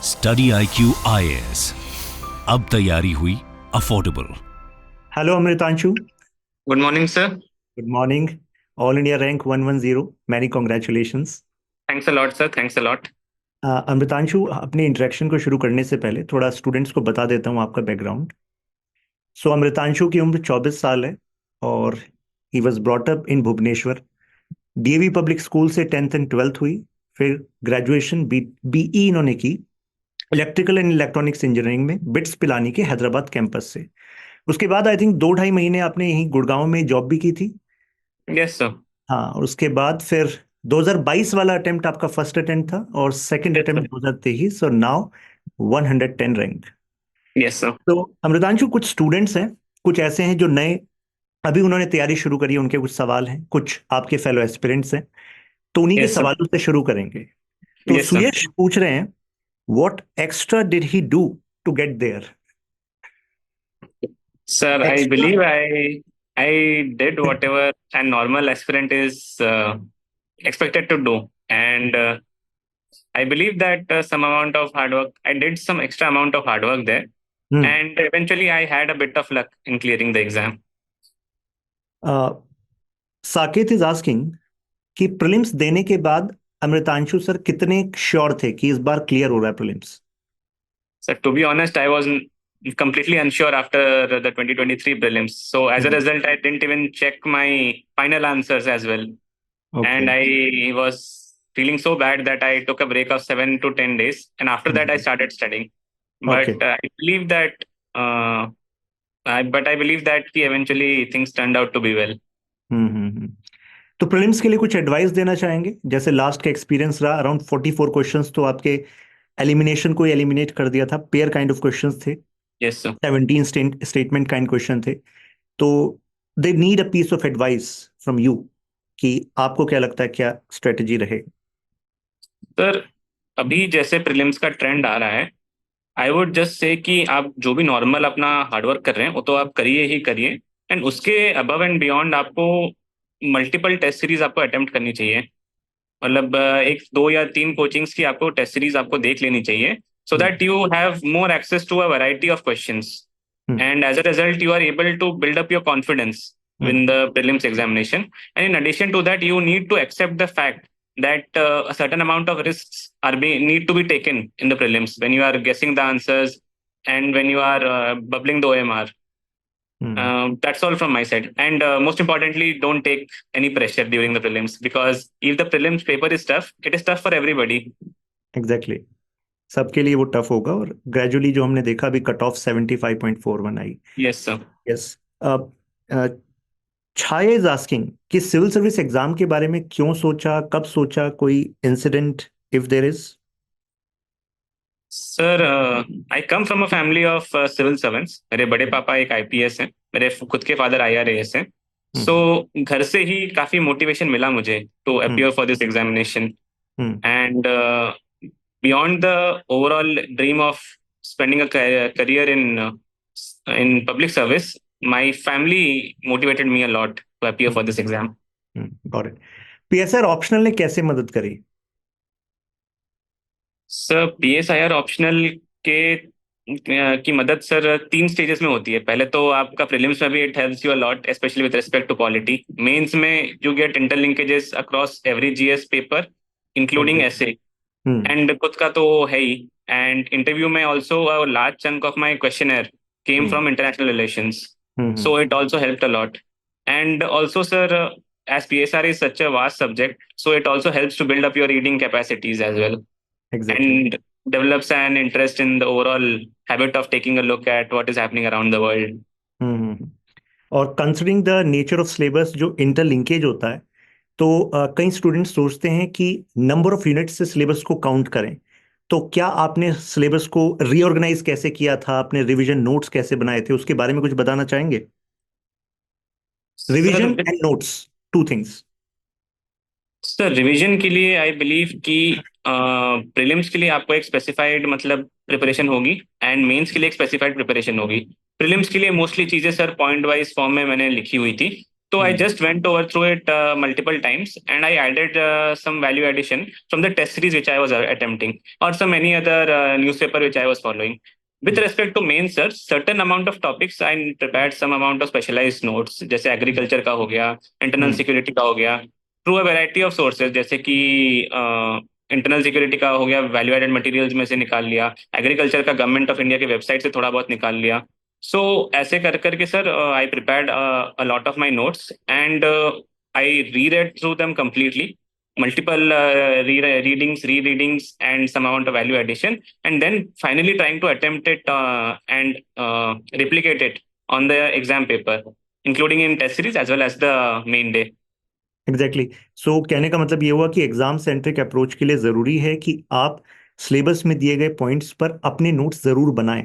Study IQ IAS, अब तैयारी हुई affordable. Hello Amritanshu. Good morning sir. Good morning. All India rank 110, many congratulations. Thanks a lot sir, thanks a lot. Amritanshu, अपने interaction को शुरू करने से पहले थोड़ा स्टूडेंट्स को बता देता हूँ आपका बैकग्राउंड। सो अमृतांशु की उम्र 24 साल है और he was brought up in Bhubaneswar. DAV public school से 10th एंड 12th हुई। फिर ग्रेजुएशन बीई इन्होंने की इलेक्ट्रिकल एंड इलेक्ट्रॉनिक्स इंजीनियरिंग में बिट्स पिलानी के हैदराबाद कैंपस से। उसके बाद आई थिंक 2-2.5 महीने आपने यहीं गुड़गांव में जॉब भी की थी। Yes sir. हाँ, और उसके बाद फिर 2022 वाला अटेम्प्ट आपका फर्स्ट अटेम्प्ट था और second yes sir. Attempt 2023, so now 110 rank. Yes sir. तो अमृतांशु, कुछ स्टूडेंट्स हैं, कुछ ऐसे हैं जो नए अभी उन्होंने तैयारी शुरू करी है, उनके कुछ सवाल हैं, कुछ आपके फेलो एस्पिरेंट्स हैं, तो उन्हीं के यस सर। सवालों से शुरू करेंगे। तो यस सर। सुयश पूछ रहे हैं, what extra did he do to get there? Sir, I extra. believe I did whatever a normal aspirant is expected to do, and I believe that some amount of hard work. I did some extra amount of hard work there, hmm. and eventually I had a bit of luck in clearing the exam. Saket is asking कि prelims देने के बाद Amritanshu sir कितने sure थे कि इस बार clear हो रहा है prelims? So to be honest, I was completely unsure after the 2023 prelims. So as a result, I didn't even check my final answers as well. Okay. And I was feeling so bad that I took a break of 7 to 10 days. And after that, I started studying. Okay. But I believe that, uh, I believe that eventually things turned out to be well. हम्म। तो prelims के लिए कुछ advice देना चाहेंगे? जैसे last का experience रहा, around 44 questions तो आपके एलिमिनेशन को एलिमिनेट कर दिया था, पेयर काइंड ऑफ क्वेश्चंस थे, Yes, sir. 17 statement kind question थे। तो they need a piece of advice from you कि आपको क्या लगता है क्या स्ट्रेटजी रहे? सर, अभी जैसे प्रीलिम्स का ट्रेंड आ रहा है, आई वुड जस्ट से कि आप जो भी नॉर्मल अपना हार्डवर्क कर रहे हैं वो तो आप करिए ही करिए। एंड उसके अबव एंड बियॉन्ड आपको मल्टीपल टेस्ट सीरीज आपको अटेम्प्ट करनी चाहिए। मतलब एक दो या तीन कोचिंग्स की आपको टेस्ट सीरीज आपको देख लेनी चाहिए, so hmm. That you have more access to a variety of questions, hmm. and as a result you are able to build up your confidence in hmm. the prelims examination. And in addition to that, you need to accept the fact that a certain amount of risks are being need to be taken in the prelims when you are guessing the answers and when you are bubbling the OMR. Hmm. That's all from my side. And most importantly, don't take any pressure during the prelims, because if the prelims paper is tough, it is tough for everybody. Exactly, सबके लिए वो tough होगा। और gradually जो हमने देखा, अभी cut off 75.41 आई। Yes, sir. Yes. Chhaya is asking कि सिविल सर्विस एग्जाम के बारे में क्यों सोचा, कब सोचा, कोई incident if there is? Sir, I come from a family of civil servants. मेरे बड़े पापा एक आईपीएस हैं, मेरे खुद के फादर आईआरएएस हैं। सो हम्म। घर से ही काफी मोटिवेशन मिला मुझे to hmm. Appear for this examination. Hmm. And beyond the overall dream of spending a career in public service, my family motivated me a lot to appear for this exam. Got it. PSR optional ने कैसे मदद करी? Sir, PSIR optional के की मदद sir तीन stages में होती है। पहले तो आपका प्रीलिम्स में भी it helps you a lot, specially with respect to polity. Mains में you get interlinkages across every GS paper including exactly. Essay. Hmm. And खुद का तो है ही। एंड इंटरव्यू में also a large chunk of my questioner came hmm. From international relations, hmm. so it also helped a lot. And also sir, as PSR is such a vast subject, so it also helps to build up your reading capacities as well, exactly. and develops an interest in the overall habit of taking a look at what is happening around the world. हम्म। और considering the nature of syllabus जो interlinkage होता है, तो कई students सोचते हैं कि number of units से सिलेबस को काउंट करें। तो क्या आपने सिलेबस को रीऑर्गेनाइज कैसे किया था, आपने रिवीजन नोट्स कैसे बनाए थे, उसके बारे में कुछ बताना चाहेंगे? Sir, revision and notes, two things. Sir revision के लिए आई बिलीव कि प्रीलिम्स के लिए आपको एक स्पेसिफाइड मतलब प्रिपरेशन होगी, एंड मेंस के लिए एक स्पेसिफाइड प्रिपरेशन होगी। प्रीलिम्स के लिए मोस्टली चीज़ें सर पॉइंट वाइज फॉर्म में मैंने लिखी हुई थी, So I just went over through it multiple times, and I added some value addition from the test series which I was attempting, or some any other newspaper which I was following. With respect to main search, certain amount of topics I prepared some amount of specialized notes, जैसे agriculture का हो गया, internal security का हो गया, through a variety of sources, जैसे कि internal security का हो गया, वैल्यू एडेड मटेरियल्स में से निकाल लिया, एग्रीकल्चर का गवर्नमेंट ऑफ इंडिया के वेबसाइट से थोड़ा बहुत निकाल लिया. सो ऐसे कर करके sir I prepared a lot of my notes and I reread through them completely, multiple readings, rereadings, and some amount of value addition, and then finally trying to attempt it and replicate it on the exam paper, including in test series as well as the main day. Exactly. So कहने का मतलब ये हुआ कि exam centric approach के लिए जरूरी है कि आप सिलेबस में दिए गए पॉइंट्स पर अपने नोट्स जरूर बनाएं.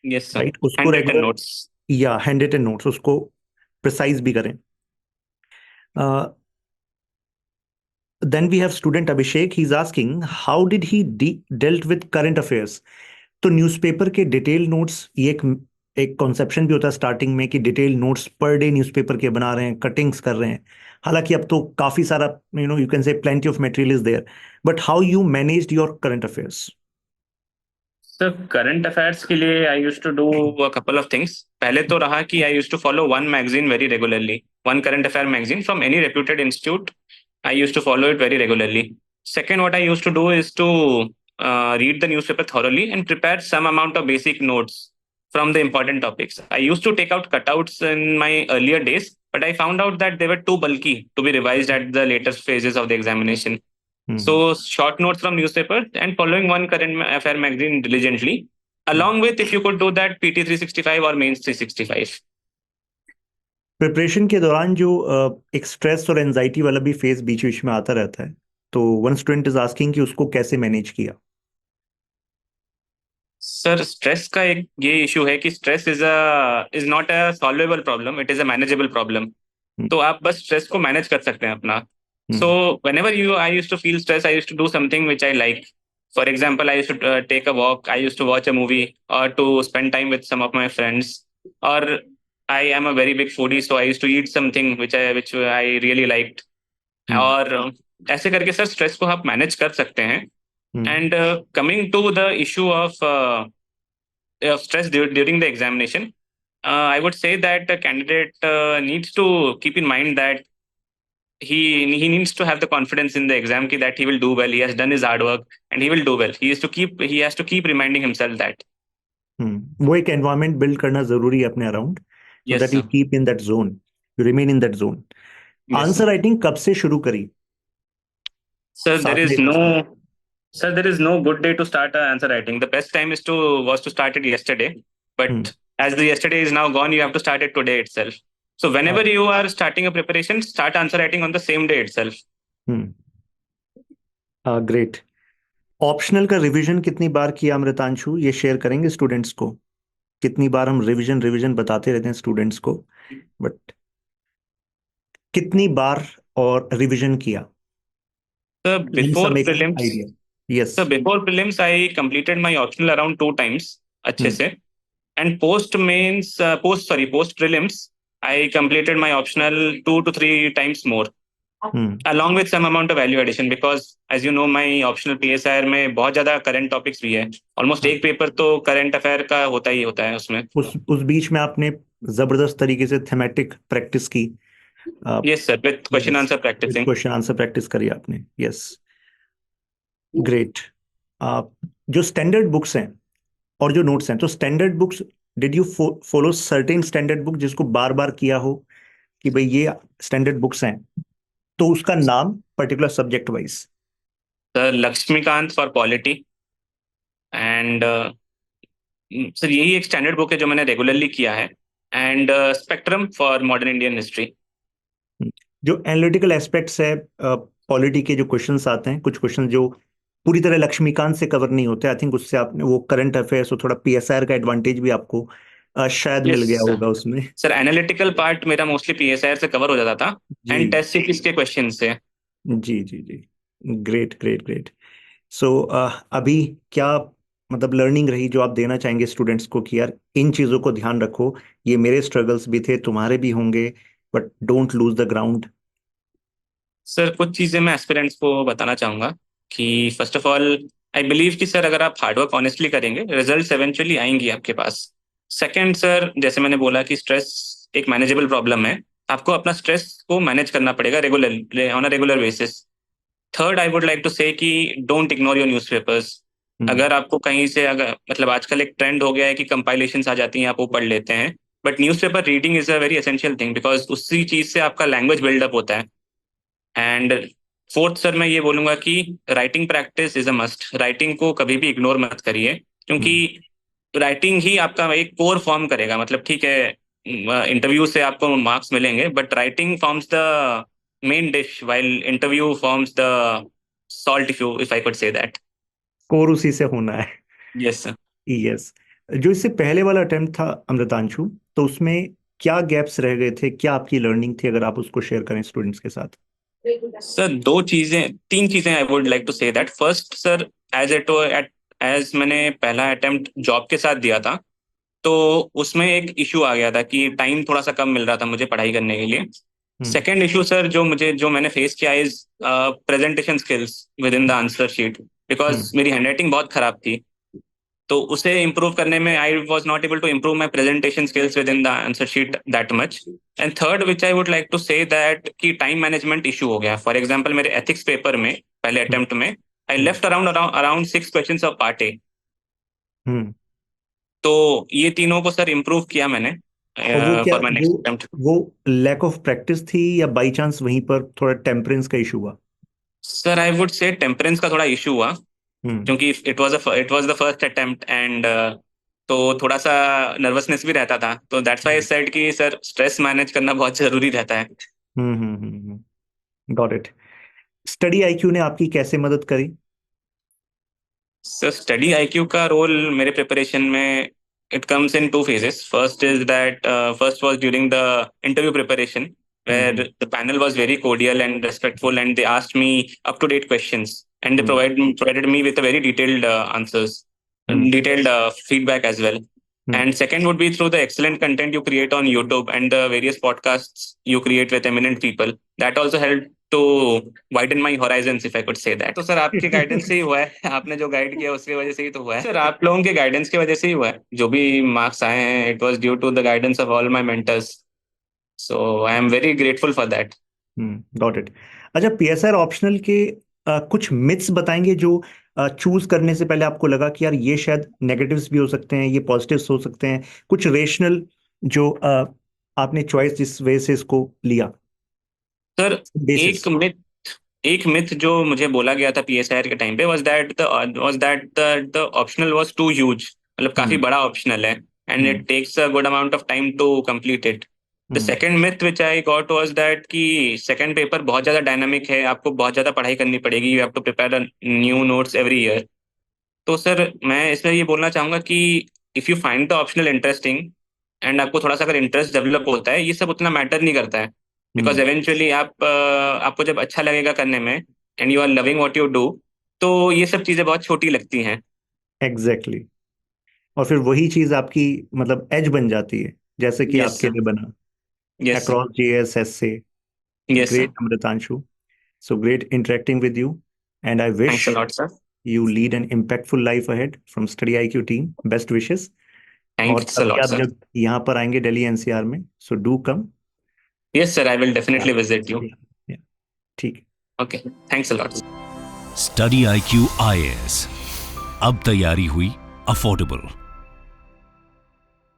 Yes, sir. राइट, उसको Handwritten रेगुलर notes. या हैंड रिटन नोट्स उसको प्रिसाइज भी करें. Then we have student Abhishek. He's asking, how did he dealt with current affairs? तो न्यूज़पेपर के डिटेल नोट्स, ये एक कॉन्सेप्शन भी होता है स्टार्टिंग में कि detail notes per day newspaper के बना रहे हैं, कटिंग्स कर रहे हैं. हालांकि अब तो काफी सारा you can say plenty of material is there, but how you managed your current affairs? Sir current affairs के लिए I use to do a couple of things. पहले तो रहा कि I use to follow one magazine very regularly, one current affair magazine from any reputed institute. I used to follow it very regularly. Second, what I used to do is to read the newspaper thoroughly and prepare some amount of basic notes from the important topics. I used to take out cutouts in my earlier days, but I found out that they were too bulky to be revised at the later phases of the examination. So short notes from newspaper and following one current affair magazine diligently, along with, if you could do that, PT 365 or Mains 365. Preparation के दौरान जो एक stress और anxiety वाला भी phase बीच बीच में आता रहता है, तो वन स्टूडेंट इज आस्किंग कि उसको कैसे मैनेज किया. सर स्ट्रेस का एक ये इशू है कि stress is not a solvable problem, it is a manageable problem. तो आप बस स्ट्रेस को मैनेज कर सकते हैं अपना. So whenever I used to feel stress, I used to do something which I like. For example, I used to take a walk, I used to watch a movie, और to spend time with some of my friends. और I am a very big foodie, so I used to eat something which I really liked. और ऐसे करके sir stress को आप manage कर सकते हैं. And coming to the issue of stress during the examination, I would say that a candidate needs to keep in mind that he needs to have the confidence in the exam that he will do well, he has done his hard work and he will do well. He has to keep reminding himself that. वो एक environment build करना जरूरी है अपने around, so that you keep in that zone, you remain in that zone. Answer writing कब से शुरू करी? Sir, there is no good day to start answer writing. The best time was to start it yesterday, but as the yesterday is now gone, you have to start it today itself. So whenever you are starting a preparation, start answer writing on the same day itself. Great. Optional का revision कितनी बार किया अमृतांशु, ये share करेंगे students को? कितनी बार हम revision बताते रहते हैं स्टूडेंट्स को, बट कितनी बार और रिवीजन किया? So before prelims, idea. Yes. So before prelims, I completed my optional around 2 times, अच्छे से. And post prelims, I completed my optional 2 to 3 times more. Along with some amount of value addition, because as you know, my optional PSIR में बहुत ज्यादा current topics भी है. Almost एक paper तो current affair का होता ही होता है उसमें. उस बीच में आपने जबरदस्त तरीके से थेमेटिक प्रैक्टिस की. Yes sir, with question answer practicing. Question answer practice करी आपने. Yes. ग्रेट. जो स्टैंडर्ड बुक्स हैं और जो नोट्स हैं, तो standard books, did you follow certain standard book जिसको बार बार किया हो कि भाई ये स्टैंडर्ड बुक्स हैं, तो उसका नाम particular subject wise? Sir Laxmikanth for polity, and sir यही एक स्टैंडर्ड बुक है जो मैंने रेगुलरली किया है. And spectrum for modern Indian history. जो एनालिटिकल एस्पेक्ट्स है पॉलिटी के, जो क्वेश्चंस आते हैं, कुछ क्वेश्चन जो पूरी तरह लक्ष्मीकांत से कवर नहीं होते, आई थिंक उससे आपने वो करंट अफेयर्स और थोड़ा पीएसआर का एडवांटेज भी आपको शायद मिल गया होगा उसमें. सर एनालिटिकल पार्ट मेरा मोस्टली पीएसआर से कवर हो जाता था एंड टेस्ट सीरीज के क्वेश्चन से. जी जी जी. Great great great. सो अभी क्या मतलब लर्निंग रही जो आप देना चाहेंगे स्टूडेंट्स को कि यार इन चीज़ों को ध्यान रखो, ये मेरे स्ट्रगल्स भी थे, तुम्हारे भी होंगे, but don't lose the ground? Sir कुछ चीजें मैं एस्पिरेंट्स को बताना चाहूंगा कि first of all I believe कि सर अगर आप हार्डवर्क ऑनेस्टली करेंगे रिजल्ट्स एवेंचुअली आएंगी आपके पास। सेकंड सर, जैसे मैंने बोला कि स्ट्रेस एक मैनेजेबल प्रॉब्लम है, आपको अपना स्ट्रेस को मैनेज करना पड़ेगा regular on a regular basis. Third I would like to say कि डोंट इग्नोर योर न्यूज़पेपर्स। अगर आपको कहीं से, अगर मतलब आजकल एक ट्रेंड हो गया है कि कंपाइलेशंस आ जाती हैं, आप वो पढ़ लेते हैं, but newspaper reading is a very essential thing because उसी चीज से आपका लैंग्वेज बिल्डअप होता है। एंड फोर्थ सर, मैं ये बोलूंगा कि writing practice is a must. Writing को कभी भी इग्नोर मत करिए, क्योंकि राइटिंग ही आपका एक कोर फॉर्म करेगा। मतलब ठीक है, इंटरव्यू से आपको मार्क्स मिलेंगे, but writing forms the main dish while interview forms the salt, if I could say that. Core उसी से होना है। Yes sir. यस। जो इससे पहले वाला अटेम्प्ट था अमृतांशु, तो उसमें क्या गैप्स रह गए थे, क्या आपकी लर्निंग थी, अगर आप उसको शेयर करें स्टूडेंट्स के साथ? सर तीन चीजें I would like to say that. First sir, as मैंने पहला अटेम्प्ट जॉब के साथ दिया था, तो उसमें एक इशू आ गया था कि टाइम थोड़ा सा कम मिल रहा था मुझे पढ़ाई करने के लिए। सेकेंड इशू सर जो मैंने फेस किया is presentation skills within the answer sheet, because मेरी हैंडराइटिंग बहुत खराब थी। तो उसे इम्प्रूव करने में I was not able to improve my presentation skills within the answer sheet that much. And third which I would like to say that कि time management issue हो गया। फॉर एग्जाम्पल मेरे ethics paper में पहले attempt में I left around 6 questions of part A. तो ये तीनों को सर इम्प्रूव किया मैंने और वो क्या, फॉर माई नेक्स्ट अटेम्प्ट। वो लैक ऑफ प्रैक्टिस थी या बाई चांस वहीं पर थोड़ा टेम्परेंस का इशू हुआ? Sir I would say temperance का थोड़ा इशू हुआ, हम्म क्योंकि it was the first attempt and तो थोड़ा सा नर्वसनेस भी रहता था। तो दैट्स व्हाई आई सेड कि सर स्ट्रेस मैनेज करना बहुत जरूरी रहता है। Got it. स्टडी आईक्यू ने आपकी कैसे मदद करी? सर स्टडी आईक्यू का रोल मेरे प्रिपरेशन में it comes in two phases. First was during the interview preparation where the panel was very cordial and respectful, and they asked me up to date questions, and they provided me with a very detailed answers, detailed feedback as well. And second would be through the excellent content you create on YouTube and the various podcasts you create with eminent people. That also helped to widen my horizons, if I could say that. तो sir आपके guidance से ही हुआ है, आपने जो guide किया उसकी वजह से ही तो हुआ है। सर आप लोगों के गाइडेंस की वजह से ही हुआ है, जो भी मार्क्स आए हैं it was due to the guidance of all my mentors, so I am very grateful for that. Got it. अच्छा, पीएसआर ऑप्शनल के कुछ मिथ्स बताएंगे जो चूज करने से पहले आपको लगा कि यार ये शायद नेगेटिव्स भी हो सकते हैं, ये पॉजिटिव्स हो सकते हैं, कुछ रेशनल जो आपने चॉइस जिस वे से इसको लिया? Sir basis. एक मिथ जो मुझे बोला गया था पीएसआर के टाइम पे was that the optional was too huge, मतलब काफी बड़ा ऑप्शनल है and it takes a good amount of time to complete it. The second myth which I got was that कि सेकंड पेपर बहुत ज्यादा dynamic है, आपको बहुत ज्यादा पढ़ाई करनी पड़ेगी, you have to prepare new notes every year. तो सर मैं इसमें ये बोलना चाहूंगा कि if you find the optional interesting and आपको थोड़ा सा अगर इंटरेस्ट डेवलप होता है, ये सब उतना मैटर नहीं करता है, बिकॉज एवेंचुअली आपको जब अच्छा लगेगा करने में and you are loving what you do, तो ये सब चीजें बहुत छोटी लगती हैं। एग्जैक्टली। और फिर वही चीज आपकी मतलब एज बन जाती है, जैसे कि यस आपके सर। लिए बना यस सर। across JSS से। Yes sir. Great, Amritanshu. So great interacting with you, and I wish thanks a lot sir. you lead an impactful life ahead from Study IQ team. Best wishes. और thanks a कभी lot आप sir. जब यहाँ पर आएंगे Delhi NCR में, so do come. Yes sir, I will definitely visit you. Yeah, yeah. ठीक है। Okay, thanks a lot. Study IQ IAS, अब तैयारी हुई अफोर्डेबल।